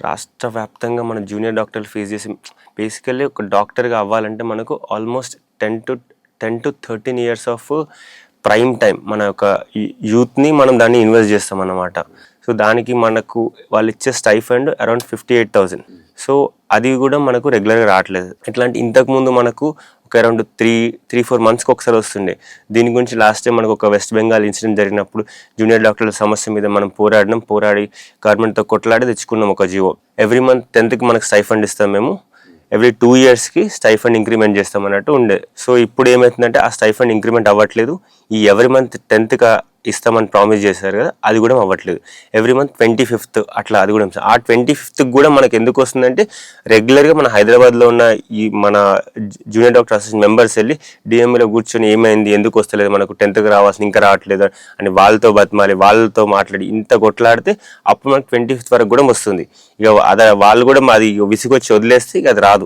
రాష్ట్ర వ్యాప్తంగా మన జూనియర్ డాక్టర్లు ఫేస్ చేసి బేసికల్లీ ఒక డాక్టర్గా అవ్వాలంటే మనకు almost 10 to 13 years of prime time. మన యొక్క యూత్ని మనం దాన్ని ఇన్వెస్ట్ చేస్తాం అన్నమాట. సో దానికి మనకు వాళ్ళు ఇచ్చే స్టైఫండ్ అరౌండ్ 58,000. సో అది కూడా మనకు రెగ్యులర్గా రావట్లేదు. ఎట్లాంటి ఇంతకుముందు మనకు ఒక అరౌండ్ 3-4 మంత్స్కి ఒకసారి వస్తుండే. దీని గురించి లాస్ట్ టైం మనకు ఒక వెస్ట్ బెంగాల్ ఇన్సిడెంట్ జరిగినప్పుడు జూనియర్ డాక్టర్ల సమస్య మీద మనం పోరాడి గవర్నమెంట్తో కొట్లాడి తెచ్చుకున్నాం ఒక జీవో. ఎవ్రీ మంత్ 10th మనకు స్టైఫండ్ ఇస్తాం మేము, ఎవ్రీ 2 yearsకి స్టైఫండ్ ఇంక్రిమెంట్ చేస్తాం అన్నట్టు ఉండే. సో ఇప్పుడు ఏమవుతుందంటే ఆ స్టైఫండ్ ఇంక్రిమెంట్ అవ్వట్లేదు. ఈ ఎవ్రీ మంత్ 10th ఇస్తామని ప్రామిస్ చేశారు కదా, అది కూడా అవ్వట్లేదు. ఎవ్రీ మంత్ 25th అట్లా అది కూడా. ఆ 25th కూడా మనకు ఎందుకు వస్తుందంటే రెగ్యులర్గా మన హైదరాబాద్లో ఉన్న ఈ మన జూనియర్ డాక్టర్ అసోసియేషన్ మెంబర్స్ వెళ్ళి డిఎంఏలో కూర్చొని ఏమైంది, ఎందుకు వస్తలేదు, మనకు 10th రావాల్సింది ఇంకా రావట్లేదు అని వాళ్ళతో బతిమాలి, వాళ్ళతో మాట్లాడి ఇంత కొట్లాడితే అప్పుడు మనకు 25th వరకు కూడా వస్తుంది. ఇక అదే వాళ్ళు కూడా మాది విసిగొచ్చి వదిలేస్తే ఇక అది రాదు.